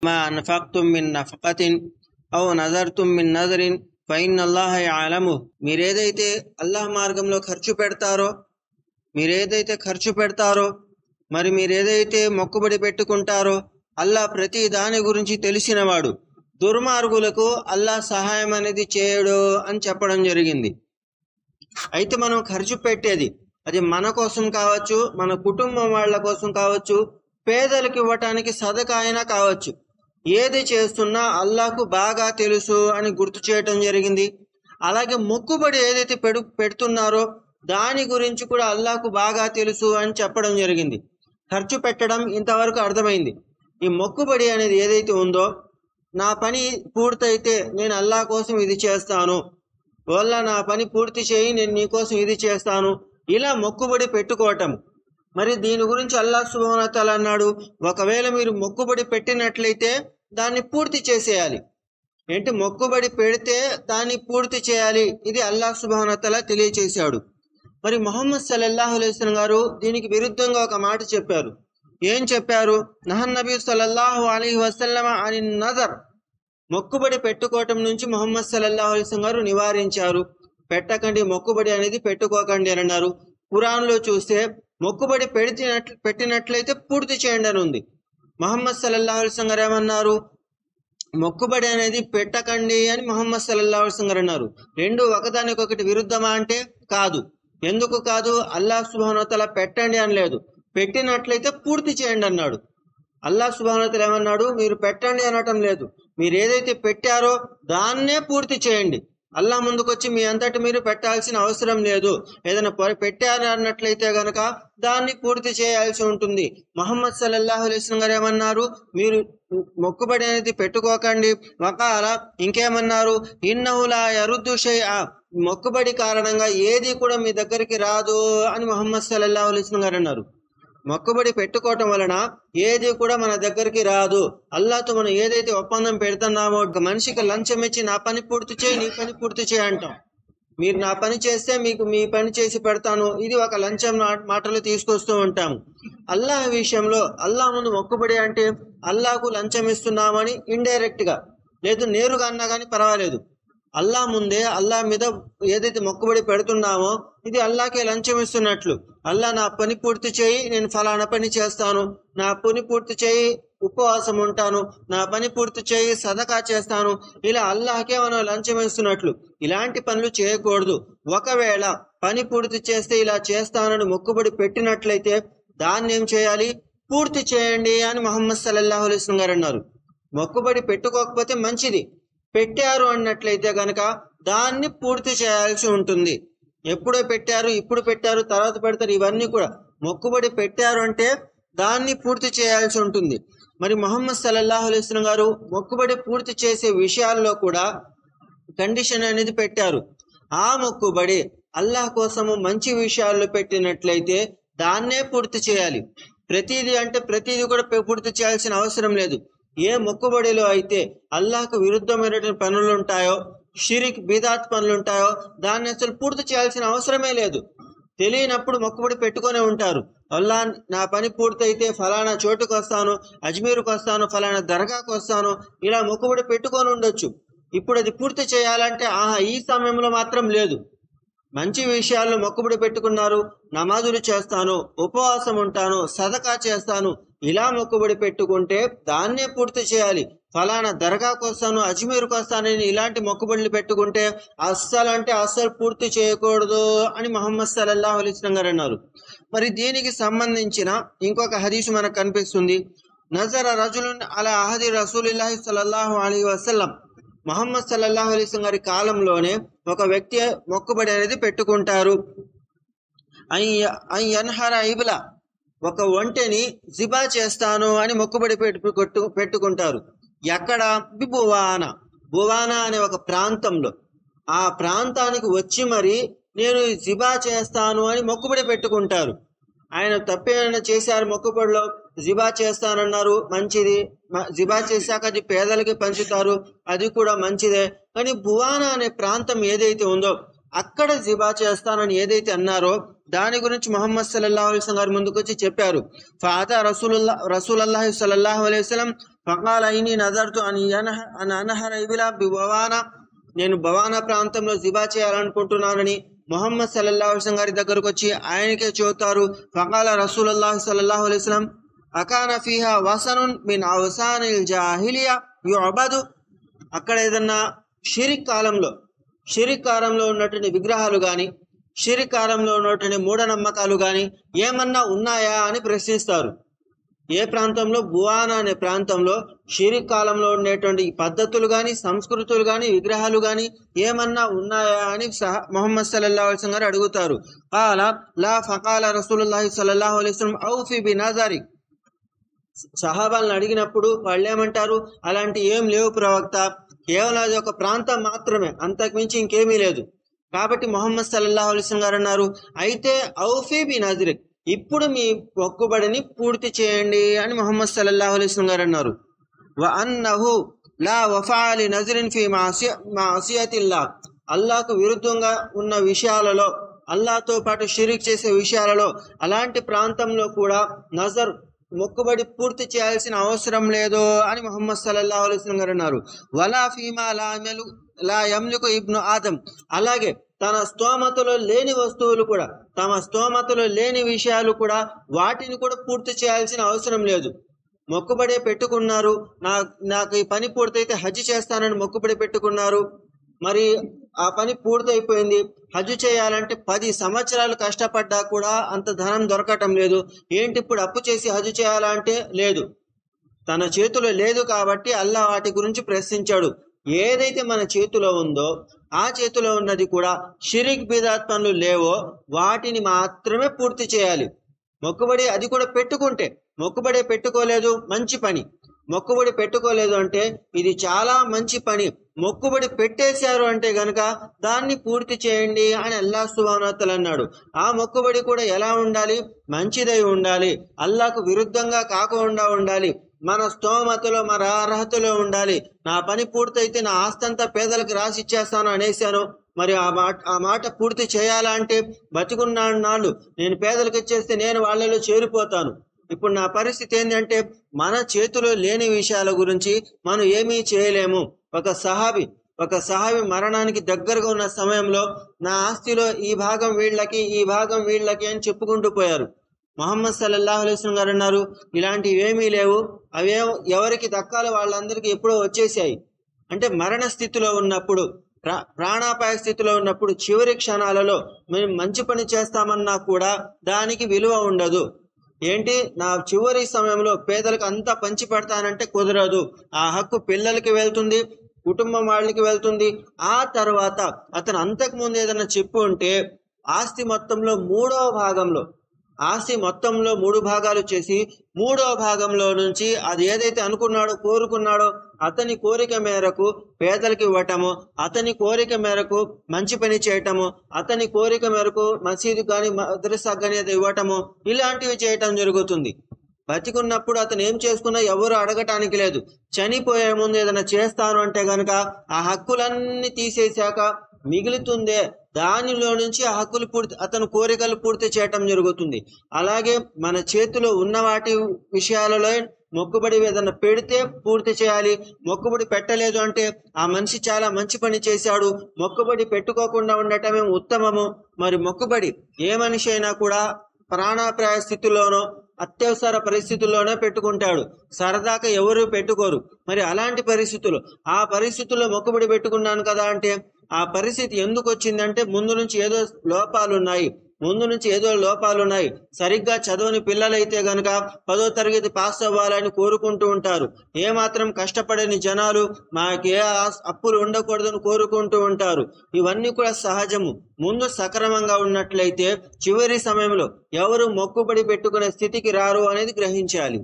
మా అన్ఫక్తుం మిన్ నఫకతిన్ ఔ నజర్తుం మిన్ నజరిన్ ఫఇన్నల్లాహ యఅలము. మీరేదైతే అల్లాహ్ మార్గంలో ఖర్చు పెడతారో మరి మీరేదైతే మొక్కుబడి పెట్టుకుంటారో అల్లాహ్ ప్రతి దాని గురించి తెలిసినవాడు. దుర్మార్గులకు అల్లాహ్ సహాయం అనేది చేయడు అని చెప్పడం జరిగింది. అయితే మనం ఖర్చు పెట్టేది అది మన కోసం కావచ్చు, మన కుటుంబం వాళ్ళ కోసం కావచ్చు, పేదలకు ఇవ్వటానికి సదకా అయినా కావచ్చు. ఏది చేస్తున్నా అల్లాహ్కు బాగా తెలుసు అని గుర్తు చేయటం జరిగింది. అలాగే మొక్కుబడి ఏదైతే పెడుతున్నారో దాని గురించి కూడా అల్లాహ్కు బాగా తెలుసు అని చెప్పడం జరిగింది. ఖర్చు పెట్టడం ఇంతవరకు అర్థమైంది. ఈ మొక్కుబడి అనేది ఏదైతే ఉందో, నా పని పూర్తయితే నేను అల్లాహ్ కోసం ఇది చేస్తాను, వల్ల నా పని పూర్తి చేయి, నేను నీకోసం ఇది చేస్తాను, ఇలా మొక్కుబడి పెట్టుకోవటం. మరి దీని గురించి అల్లాహ్ సుబ్హానహు వ తఆలా అన్నాడు, ఒకవేళ మీరు మొక్కుబడి పెట్టినట్లయితే దాన్ని పూర్తి చేసేయాలి. ఏంటి, మొక్కుబడి పెడితే దాన్ని పూర్తి చేయాలి. ఇది అల్లాహ్ సుబ్హానహు వ తఆలా తెలియచేశాడు. మరి ముహమ్మద్ సల్లల్లాహు అలైహి వసల్లం గారు దీనికి విరుద్ధంగా ఒక మాట చెప్పారు. ఏం చెప్పారు? నహన్ నబీ సల్లల్లాహు అలైహి వసల్లం అని నజర్, మొక్కుబడి పెట్టుకోవటం నుంచి ముహమ్మద్ సల్లల్లాహు అలైహి వసల్లం గారు నివారించారు. పెట్టకండి, మొక్కుబడి అనేది పెట్టుకోకండి అని అన్నారు. ఖురాన్లో చూస్తే మొక్కుబడి పెట్టినట్లయితే పూర్తి చేయండి అని ఉంది. ముహమ్మద్ సల్లల్లాహు అలైహి వసల్లం గారు ఏమన్నారు? మొక్కుబడి అనేది పెట్టకండి అని ముహమ్మద్ సల్లల్లాహు అలైహి వసల్లం గారు అన్నారు. రెండు ఒకదానికొకటి విరుద్ధమా అంటే కాదు. ఎందుకు కాదు? అల్లాహ్ సుబ్హానహు వ తఆలా పెట్టండి అనలేదు, పెట్టినట్లయితే పూర్తి చేయండి అన్నాడు. అల్లాహ్ సుబ్హానహు వ తఆలా ఏమన్నాడు? మీరు పెట్టండి అనటం లేదు, మీరు ఏదైతే పెట్టారో దాన్నే పూర్తి చేయండి. అల్లాహ్ ముందుకొచ్చి మీ అంతటి మీరు పెట్టాల్సిన అవసరం లేదు. ఏదైనా పెట్టారు అన్నట్లయితే గనక దాన్ని పూర్తి చేయాల్సి ఉంటుంది. ముహమ్మద్ సల్లల్లాహు అలైహి వసల్లం గారు ఏమన్నారు? మీరు మొక్కుబడి అనేది పెట్టుకోకండి. వకాల ఇంకేమన్నారు? ఇన్నహు లా యరుద్దు షైఆ, మొక్కుబడి కారణంగా ఏది కూడా మీ దగ్గరికి రాదు అని ముహమ్మద్ సల్లల్లాహు అలైహి వసల్లం గారు అన్నారు. మొక్కుబడి పెట్టుకోవటం వలన ఏది కూడా మన దగ్గరికి రాదు. అల్లాహ్తో మనం ఏదైతే ఒప్పందం పెడుతున్నామో, ఒక మనిషికి లంచం ఇచ్చి నా పని పూర్తి చేయి, నీ పని పూర్తి చేయి అంటాం. మీరు నా పని చేస్తే మీకు మీ పని చేసి పెడతాను, ఇది ఒక లంచం మాటలు తీసుకొస్తూ ఉంటాము. అల్లాహ్ విషయంలో అల్లాహ్ ముందు మొక్కుబడి అంటే అల్లాహ్కు లంచం ఇస్తున్నామని ఇండైరెక్ట్ గా, లేదు నేరుగా అన్నా కానీ పర్వాలేదు. అల్లాహ్ ముందే అల్లాహ్ మీద ఏదైతే మొక్కుబడి పెడుతున్నామో ఇది అల్లాహ్కే లంచం ఇస్తున్నట్లు. అల్లాహ్ నా పని పూర్తి చేయి, నేను ఫలానా పని చేస్తాను, నా పని పూర్తి చేయి, ఉపవాసం ఉంటాను, నా పని పూర్తి చేయి, సదకా చేస్తాను, ఇలా అల్లాహ్కే మనం లంచం ఇస్తున్నట్లు. ఇలాంటి పనులు చేయకూడదు. ఒకవేళ పని పూర్తి చేస్తే ఇలా చేస్తానని మొక్కుబడి పెట్టినట్లయితే దాన్ని ఏం చేయాలి? పూర్తి చేయండి అని ముహమ్మద్ సల్లల్లాహు అలైహి వసల్లం గారు అన్నారు. మొక్కుబడి పెట్టుకోకపోతే మంచిది, పెట్టారు అన్నట్లయితే గనక దాన్ని పూర్తి చేయాల్సి ఉంటుంది. ఎప్పుడో పెట్టారు, ఇప్పుడు పెట్టారు, తర్వాత పెడతారు, ఇవన్నీ కూడా మొక్కుబడి పెట్టారు అంటే దాన్ని పూర్తి చేయాల్సి ఉంటుంది. మరి ముహమ్మద్ సల్లల్లాహు అలైహి వసల్లం గారు మొక్కుబడి పూర్తి చేసే విషయాల్లో కూడా కండిషన్ అనేది పెట్టారు. ఆ మొక్కుబడి అల్లాహ్ కోసము మంచి విషయాల్లో పెట్టినట్లయితే దాన్నే పూర్తి చేయాలి. ప్రతిదీ కూడా పూర్తి చేయాల్సిన అవసరం లేదు. ఏ మొక్కుబడిలో అయితే అల్లాహ్కు విరుద్ధమైనటువంటి పనులు ఉంటాయో, షిరిక్ బిదాత్ పనులు ఉంటాయో దాన్ని అసలు పూర్తి చేయాల్సిన అవసరమే లేదు. తెలియనప్పుడు మొక్కుబడి పెట్టుకునే ఉంటారు. అల్లాహ్ నా పని పూర్తయితే ఫలానా చోటుకు వస్తాను, అజ్మీర్కు వస్తాను, ఫలానా దర్గాకు వస్తాను, ఇలా మొక్కుబడి పెట్టుకొని ఉండొచ్చు. ఇప్పుడు అది పూర్తి చేయాలంటే ఈ సమయంలో మాత్రం లేదు. మంచి విషయాల్లో మొక్కుబడి పెట్టుకున్నారు, నమాజులు చేస్తాను, ఉపవాసం ఉంటాను, సదకా చేస్తాను, ఇలా మొక్కుబడి పెట్టుకుంటే దాన్నే పూర్తి చేయాలి. ఫలానా దర్గాకు వస్తాను, అజ్మీర్కు వస్తానని ఇలాంటి మొక్కుబడులు పెట్టుకుంటే అస్సలు పూర్తి చేయకూడదు అని ముహమ్మద్ సల్లల్లాహు అలైహి వసల్లం గారు అన్నారు. మరి దీనికి సంబంధించిన ఇంకొక హదీసు మనకు కనిపిస్తుంది. నజర రజులున్ అలా అహది రసూలుల్లాహి సల్లల్లాహు అలైహి వసల్లం, ముహమ్మద్ సల్లల్లాహు అలైహి వసల్లం గారి కాలంలోనే ఒక వ్యక్తి మొక్కుబడి అనేది పెట్టుకుంటారు. అన్హర ఇబ్లా, ఒక ఒంటెని జిబా చేస్తాను అని మొక్కుబడి పెట్టుకుంటారు. ఎక్కడ? బువానా అనే ఒక ప్రాంతంలో. ఆ ప్రాంతానికి వచ్చి మరి నేను జిబా చేస్తాను అని మొక్కుబడి పెట్టుకుంటారు. ఆయన తప్పేమైనా చేశారు మొక్కుబడిలో? జిబా చేస్తానన్నారు, మంచిది. జిబా చేశాక అది పేదలకి పంచుతారు, అది కూడా మంచిదే. కానీ బువానా అనే ప్రాంతం ఏదైతే ఉందో అక్కడ జిబా చేస్తానని ఏదైతే అన్నారో దాని గురించి ముహమ్మద్ సల్లల్లాహు అలైహి వసల్లం గారు ముందుకు వచ్చి చెప్పారు. ఫాతా రసూలుల్లాహి సల్లల్లాహు అలైహి వసల్లం ఫకాల ఇని నజర్తు అని అనహర ఇబిలా బవానా, నేను బవానా ప్రాంతంలో జిబా చేయాలనుకుంటున్నానని మొహమ్మద్ సల్లల్లాహు అలైహి వసల్లం గారి దగ్గరకు వచ్చి ఆయనకే చెబుతారు. ఫకాల రసూలుల్లాహి సల్లల్లాహు అలైహి వసల్లం అకాన ఫీహా వసనున్ మిన్ అవసానిల్ జాహిలియా యుఅబదు, అక్కడ ఏదన్నా షిరిక్ కాలంలో ఉన్నటువంటి విగ్రహాలు కానీ, షిరిక్ కాలంలో ఉన్నటువంటి మూఢనమ్మకాలు కానీ ఏమన్నా ఉన్నాయా అని ప్రశ్నిస్తారు. ఏ ప్రాంతంలో? బువానా అనే ప్రాంతంలో షిరిక్ కాలంలో ఉండేటువంటి పద్ధతులు కానీ, సంస్కృతులు కానీ, విగ్రహాలు కానీ ఏమన్నా ఉన్నాయా అని మొహమ్మద్ సల్లల్లాహు అలైహి వసల్లం గారు అడుగుతారు. కాల లా ఫకాల రసూలుల్లాహి సల్లల్లాహు అలైహి వసల్లం ఔఫి బి నజరి, సహాబాలను అడిగినప్పుడు వాళ్ళు ఏమంటారు? అలాంటి ఏం లేవు ప్రవక్త, కేవలం అది ఒక ప్రాంతం మాత్రమే, అంతకుమించి ఇంకేమీ లేదు. కాబట్టి మొహమ్మద్ సల్లల్లాహు అలైహి వసల్లం గారు అన్నారు, అయితే ఔఫీ బి నజరిక్, ఇప్పుడు మీ మొక్కుబడిని పూర్తి చేయండి అని మొహమ్మద్ సల్లల్లాహు అలైహి వసల్లం గారు అన్నారు. వ అన్నహు లా వఫాలి నజరిన్ ఫీ మాసియతిల్లా, అల్లాహకు విరుద్ధంగా ఉన్న విషయాలలో, అల్లాహతో పాటు షిరిక్ చేసే విషయాలలో అలాంటి ప్రాంతంలో కూడా నజర్ మొక్కుబడి పూర్తి చేయాల్సిన అవసరం లేదు అని మొహమ్మద్ సల్లల్లాహు అలైహి వసల్లం గారు అన్నారు. వలా ఫీమా లా యమ్లికు ఇబ్ను ఆదం, అలాగే తన స్తోమతలో లేని వస్తువులు కూడా, తమ స్తోమతలో లేని విషయాలు కూడా, వాటిని కూడా పూర్తి చేయాల్సిన అవసరం లేదు. మొక్కుబడే పెట్టుకున్నారు, నాకు ఈ పని పూర్తయితే హజ్ చేస్తానని మొక్కుబడి పెట్టుకున్నారు, మరి ఆ పని పూర్తయిపోయింది. హజ్ చేయాలంటే 10 సంవత్సరాలు కష్టపడ్డా కూడా అంత ధనం దొరకటం లేదు. ఏంటి ఇప్పుడు అప్పు చేసి హజ్ చేయాలంటే లేదు, తన చేతిలో లేదు కాబట్టి అల్లా వాటి గురించి ప్రశ్నించాడు. ఏదైతే మన చేతిలో ఉందో ఆ చేతిలో ఉన్నది కూడా షిరిక్ బిదాత్ పనులు లేవో వాటిని మాత్రమే పూర్తి చేయాలి. మొక్కుబడి అది కూడా పెట్టుకుంటే, మొక్కుబడి పెట్టుకోలేదు మంచి పని, మొక్కుబడి పెట్టుకోలేదు అంటే ఇది చాలా మంచి పని, మొక్కుబడి పెట్టేశారు అంటే గనక దాన్ని పూర్తి చేయండి అని అల్లాహ్ సుబ్హానహు వ తఆలా అన్నాడు. ఆ మొక్కుబడి కూడా ఎలా ఉండాలి? మంచిదై ఉండాలి, అల్లాహకు విరుద్ధంగా కాకుండా ఉండాలి, మన స్తోమతలో మన అర్హతలో ఉండాలి. నా పని పూర్తయితే నా ఆస్తంతా పేదలకు రాసి ఇచ్చేస్తాను అనేసాను, మరి ఆ మాట పూర్తి చేయాలంటే బతికున్నాళ్ళు నేను పేదలకు ఇచ్చేస్తే నేను వాళ్ళలో చేరిపోతాను. ఇప్పుడు నా పరిస్థితి ఏంటంటే మన చేతిలో లేని విషయాల గురించి మనం ఏమీ చేయలేము. ఒక సహాబి మరణానికి దగ్గరగా ఉన్న సమయంలో నా ఆస్తిలో ఈ భాగం వీళ్ళకి, ఈ భాగం వీళ్ళకి అని చెప్పుకుంటూ పోయారు. మొహమ్మద్ సల్లల్లాహు అలైహి వసల్లం గారు అన్నారు, ఇలాంటివి ఏమీ లేవు, అవే ఎవరికి దక్కాలో వాళ్ళందరికీ ఎప్పుడో వచ్చేసాయి. అంటే మరణ స్థితిలో ఉన్నప్పుడు, ప్రాణాపాయ స్థితిలో ఉన్నప్పుడు, చివరి క్షణాలలో మేము మంచి పని చేస్తామన్నా కూడా దానికి విలువ ఉండదు. ఏంటి, నా చివరి సమయంలో పేదలకు అంతా పంచి పెడతానంటే కుదరదు. ఆ హక్కు పిల్లలకి వెళ్తుంది, కుటుంబం వాళ్ళకి వెళ్తుంది. ఆ తర్వాత అతను అంతకుముందు ఏదైనా చెప్పు ఉంటే ఆస్తి మొత్తంలో 3 భాగాలు చేసి 3వ భాగంలో నుంచి అది ఏదైతే అనుకున్నాడో, కోరుకున్నాడో అతని కోరిక మేరకు పేదలకు ఇవ్వటము, అతని కోరిక మేరకు మంచి పని చేయటము, అతని కోరిక మేరకు మసీదు కానీ మద్రసా కానీ అది ఇవ్వటము, ఇలాంటివి చేయటం జరుగుతుంది. బతికున్నప్పుడు అతను ఏం చేసుకున్నా ఎవరు అడగటానికి లేదు. చనిపోయే ముందు ఏదైనా చేస్తాను అంటే గనక ఆ హక్కులన్నీ తీసేశాక మిగులుతుందే దానిలో నుంచి ఆ హక్కులు అతను కోరికలు పూర్తి చేయటం జరుగుతుంది. అలాగే మన చేతిలో ఉన్న వాటి విషయాలలో మొక్కుబడి ఏదైనా పెడితే పూర్తి చేయాలి. మొక్కుబడి పెట్టలేదు అంటే ఆ మనిషి చాలా మంచి పని చేశాడు, మొక్కుబడి పెట్టుకోకుండా ఉండటమే ఉత్తమము. మరి మొక్కుబడి ఏ మనిషి అయినా కూడా ప్రాణాపాయ స్థితిలోనో అత్యవసర పరిస్థితుల్లోనే పెట్టుకుంటాడు, సరదాగా ఎవరు పెట్టుకోరు. మరి అలాంటి ఆ పరిస్థితుల్లో మొక్కుబడి పెట్టుకున్నాను కదా అంటే ఆ పరిస్థితి ఎందుకు వచ్చిందంటే ముందు నుంచి ఏదో లోపాలున్నాయి. సరిగ్గా చదవని పిల్లలైతే గనక 10వ తరగతి పాస్ అవ్వాలని కోరుకుంటూ ఉంటారు. ఏమాత్రం కష్టపడని జనాలు మాకే అప్పులు ఉండకూడదని కోరుకుంటూ ఉంటారు. ఇవన్నీ కూడా సహజము. ముందు సక్రమంగా ఉన్నట్లయితే చివరి సమయంలో ఎవరు మొక్కుబడి పెట్టుకునే స్థితికి రారు అనేది గ్రహించాలి.